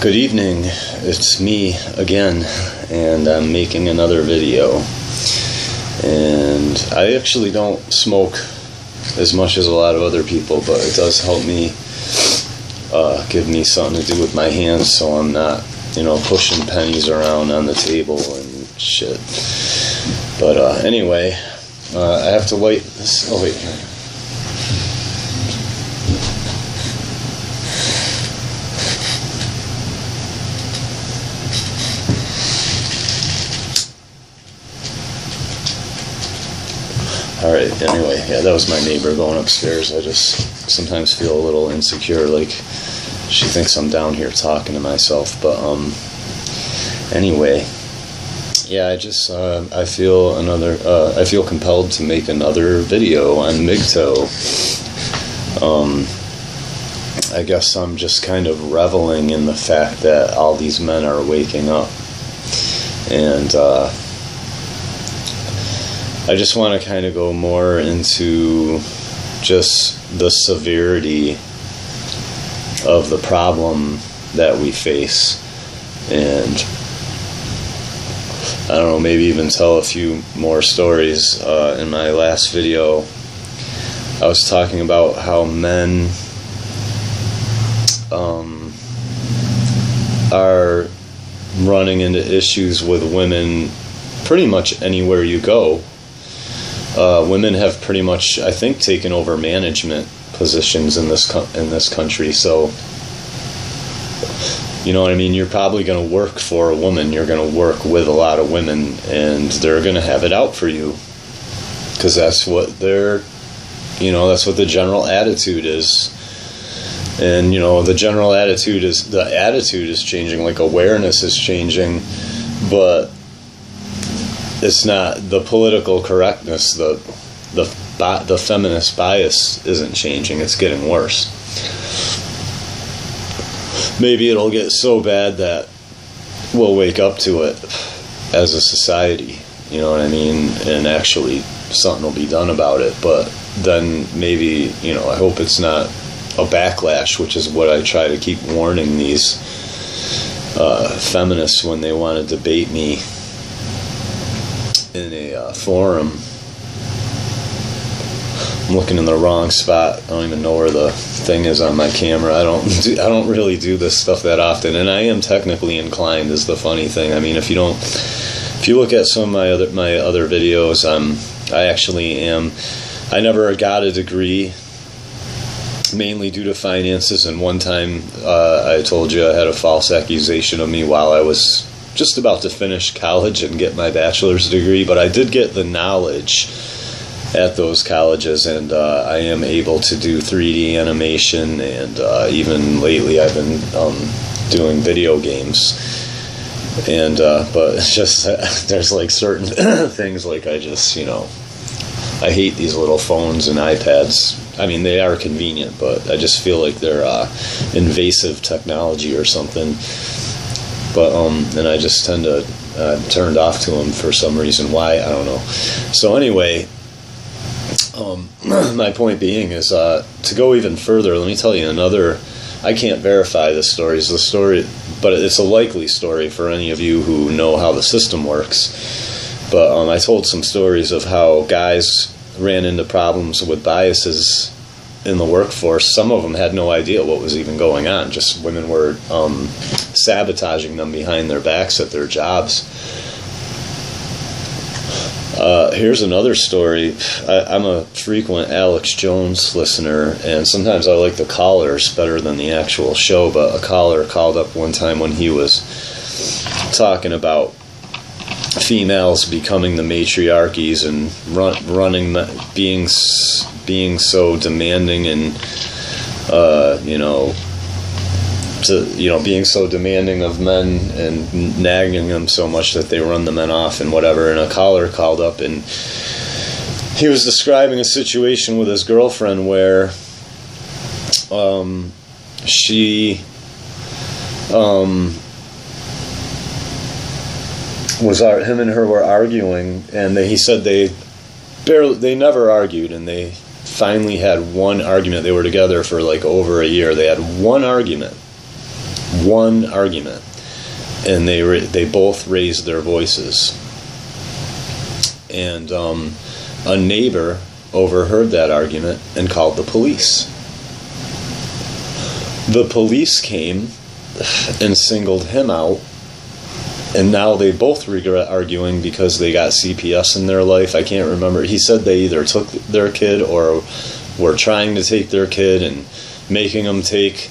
Good evening, it's me again, and I'm making another video. And I actually don't smoke as much as a lot of other people, but it does help me, give me something to do with my hands so I'm not, pushing pennies around on the table and shit. But anyway, I have to light this. Oh, wait, here. Alright, anyway, yeah, that was my neighbor going upstairs. I just sometimes feel a little insecure, like she thinks I'm down here talking to myself, but, anyway, yeah, I feel compelled to make another video on Mgtow. I guess I'm just kind of reveling in the fact that all these men are waking up, and, I just want to kind of go more into just the severity of the problem that we face, and I don't know, maybe even tell a few more stories. In my last video, I was talking about how men are running into issues with women pretty much anywhere you go. Women have pretty much, I think, taken over management positions in this country. So, you know what I mean? You're probably going to work for a woman. You're going to work with a lot of women, and they're going to have it out for you, because that's what that's what the general attitude is. And the general attitude is changing. Like, awareness is changing, but it's not the political correctness. The feminist bias isn't changing. It's getting worse. Maybe it'll get so bad that we'll wake up to it as a society. You know what I mean? And actually, something will be done about it. But then maybe I hope it's not a backlash, which is what I try to keep warning these feminists when they want to debate me in a forum. I'm looking in the wrong spot. I don't even know where the thing is on my camera. I don't really do this stuff that often, and I am technically inclined, is the funny thing. I mean, if you look at some of my other videos, I actually am. I never got a degree, mainly due to finances, and one time I told you I had a false accusation of me while I was just about to finish college and get my bachelor's degree, but I did get the knowledge at those colleges, and I am able to do 3D animation, and even lately I've been doing video games, and but it's just there's like certain things, like I hate these little phones and iPads. I mean, they are convenient, but I just feel like they're invasive technology or something. But and I just tend to turned off to them for some reason. Why, I don't know. So anyway, my point being is to go even further. Let me tell you another. I can't verify this story. It's the story, but it's a likely story for any of you who know how the system works. But I told some stories of how guys ran into problems with biases in the workforce. Some of them had no idea what was even going on. Just women were sabotaging them behind their backs at their jobs. Here's another story. I'm a frequent Alex Jones listener, and sometimes I like the callers better than the actual show, but a caller called up one time when he was talking about females becoming the matriarchies and being so demanding, and being so demanding of men and nagging them so much that they run the men off and whatever. And a caller called up, and he was describing a situation with his girlfriend where him and her were arguing, and he said they never argued, and they finally had one argument. They were together for like over a year. They had one argument One argument. And they both raised their voices. And a neighbor overheard that argument and called the police. The police came and singled him out, and now they both regret arguing because they got CPS in their life. I can't remember. He said they either took their kid or were trying to take their kid and making them take,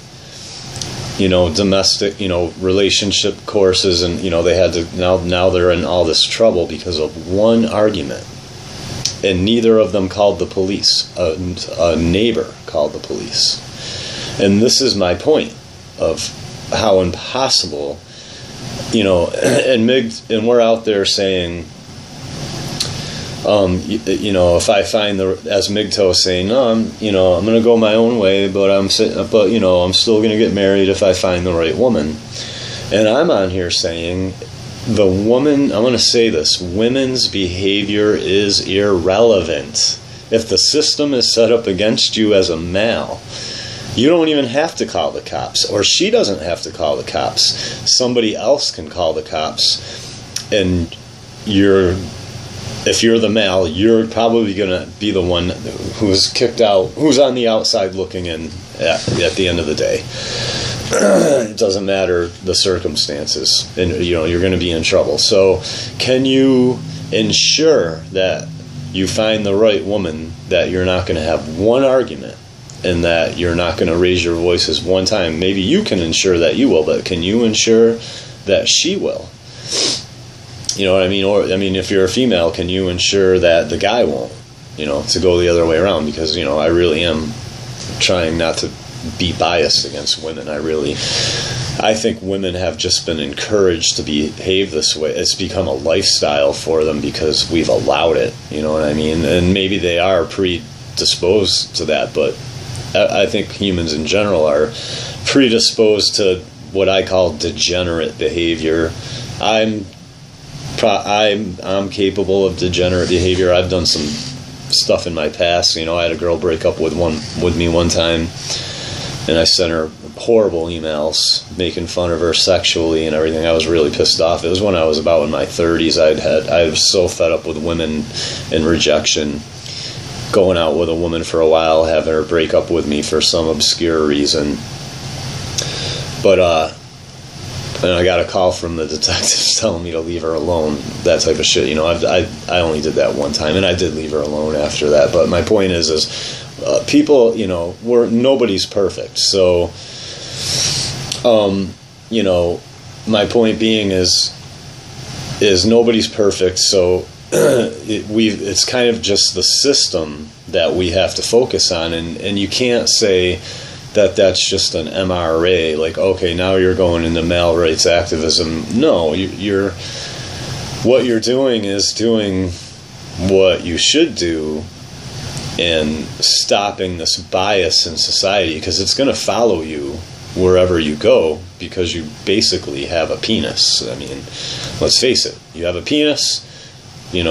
domestic, relationship courses, and, they had to, now they're in all this trouble because of one argument. And neither of them called the police. A neighbor called the police. And this is my point of how impossible, and we're out there saying, if I find as Mgtow is saying, no, I'm going to go my own way, but I'm still going to get married if I find the right woman. And I'm on here saying, the woman, I'm going to say this, women's behavior is irrelevant. If the system is set up against you as a male, you don't even have to call the cops, or she doesn't have to call the cops. Somebody else can call the cops, and if you're the male, you're probably going to be the one who's kicked out, who's on the outside looking in at the end of the day. It doesn't matter the circumstances, and you're going to be in trouble. So can you ensure that you find the right woman, that you're not going to have one argument, and that you're not going to raise your voices one time? Maybe you can ensure that you will, but can you ensure that she will? You know what I mean? Or, if you're a female, can you ensure that the guy won't? To go the other way around, because, I really am trying not to be biased against women. I think women have just been encouraged to behave this way. It's become a lifestyle for them because we've allowed it, you know what I mean? And maybe they are predisposed to that, but I think humans in general are predisposed to what I call degenerate behavior. I'm capable of degenerate behavior. I've done some stuff in my past. I had a girl break up with me one time, and I sent her horrible emails making fun of her sexually and everything. I was really pissed off. It was when I was about in my 30s. I was so fed up with women and rejection, going out with a woman for a while, having her break up with me for some obscure reason. But and I got a call from the detectives telling me to leave her alone, that type of shit. I only did that one time, and I did leave her alone after that. But my point is people, nobody's perfect. So, my point being is nobody's perfect. So it's kind of just the system that we have to focus on, and you can't say that that's just an MRA, like, okay, now you're going into male rights activism. No, what you're doing is doing what you should do and stopping this bias in society, because it's going to follow you wherever you go, because you basically have a penis. Let's face it, you have a penis, you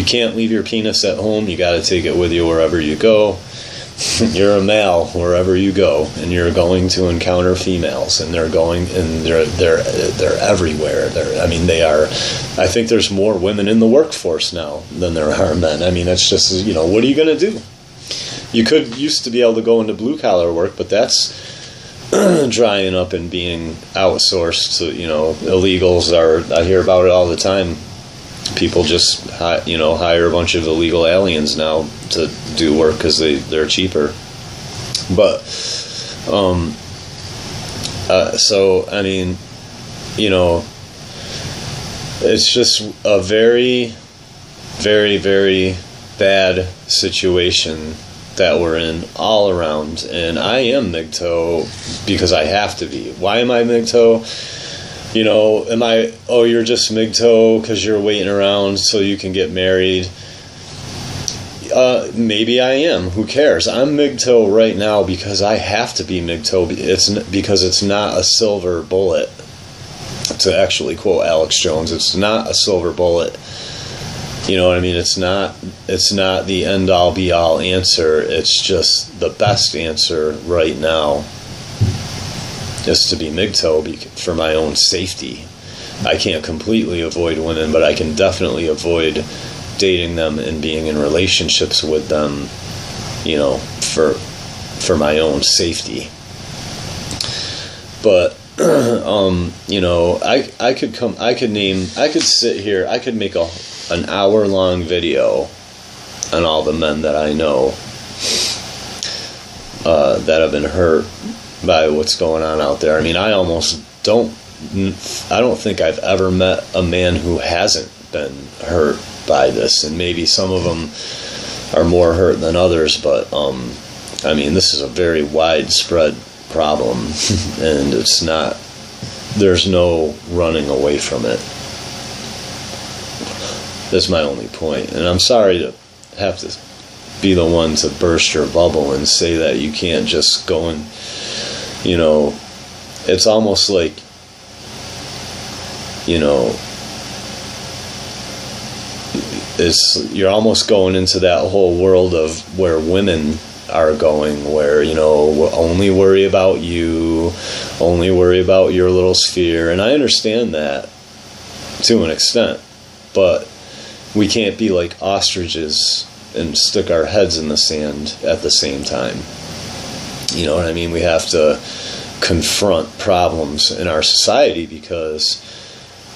can't leave your penis at home. You got to take it with you wherever you go. You're a male wherever you go, and you're going to encounter females, and they're everywhere. They are. I think there's more women in the workforce now than there are men. That's just, what are you going to do? You used to be able to go into blue collar work, but that's drying up and being outsourced to, illegals I hear about it all the time. People just hire a bunch of illegal aliens now to do work because they're cheaper. But it's just a very, very, very bad situation that we're in all around. And I am Mgtow because I have to be. Why am I Mgtow? You're just Mgtow because you're waiting around so you can get married? Maybe I am. Who cares? I'm Mgtow right now because I have to be Mgtow. Because it's not a silver bullet. To actually quote Alex Jones, it's not a silver bullet You know what I mean? It's not the end all be all answer. It's just the best answer right now is to be Mgtow for my own safety. I can't completely avoid women, but I can definitely avoid dating them and being in relationships with them, you know, for my own safety. But you know, I could sit here, I could make an hour-long video on all the men that I know that have been hurt by what's going on out there. I mean, I don't think I've ever met a man who hasn't been hurt by this, and maybe some of them are more hurt than others, but I mean, this is a very widespread problem, and there's no running away from it. That's my only point. And I'm sorry to have to be the one to burst your bubble and say that you can't just go and, you know, it's almost like, you know, you're almost going into that whole world of where women are going, where, you know, only worry about you, only worry about your little sphere. And I understand that to an extent, but we can't be like ostriches and stick our heads in the sand at the same time. You know what I mean? We have to confront problems in our society, because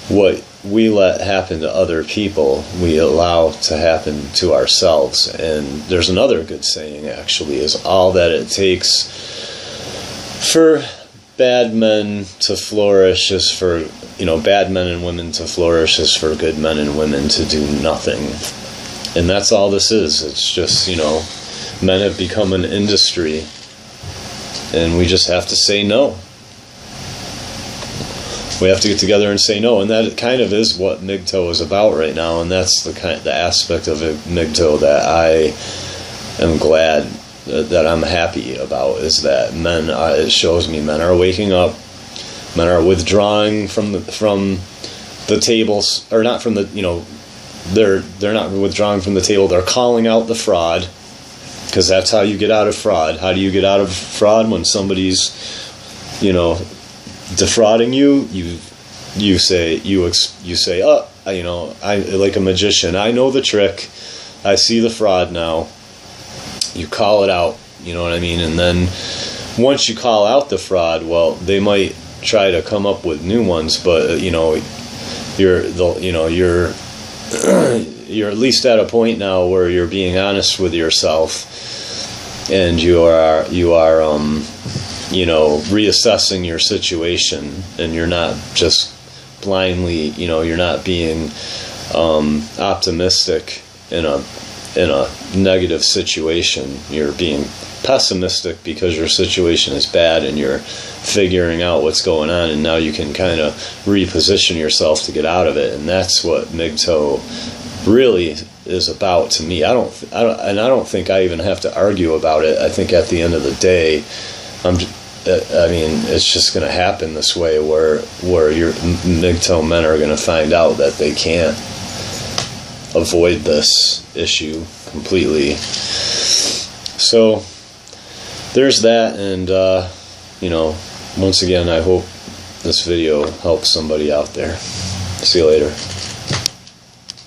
what we let happen to other people, we allow to happen to ourselves. And there's another good saying, actually, is all that it takes for bad men to flourish is for, you know, bad men and women to flourish is for good men and women to do nothing. And that's all this is. It's just, you know, men have become an industry, and we just have to say no. We have to get together and say no, and that kind of is what Mgtow is about right now, and that's the aspect of Mgtow that I am glad, that I'm happy about, is that men, it shows me men are waking up, men are withdrawing from the tables, or not from the, you know, they're not withdrawing from the table, they're calling out the fraud, because that's how you get out of fraud. How do you get out of fraud? When somebody's, you know, defrauding you, you say, oh, you know, I, like a magician, I know the trick, I see the fraud now. You call it out, you know what I mean? And then once you call out the fraud, well, they might try to come up with new ones, but you know, you're at least at a point now where you're being honest with yourself, and you are you know, reassessing your situation, and you're not just blindly, you know, you're not being optimistic in a negative situation. You're being pessimistic because your situation is bad, and you're figuring out what's going on, and now you can kind of reposition yourself to get out of it. And that's what Mgtow really is about to me. I don't think I even have to argue about it. I think at the end of the day, I mean, it's just going to happen this way, where your Mgtow men are going to find out that they can't avoid this issue completely. So there's that, and you know, once again, I hope this video helps somebody out there. See you later.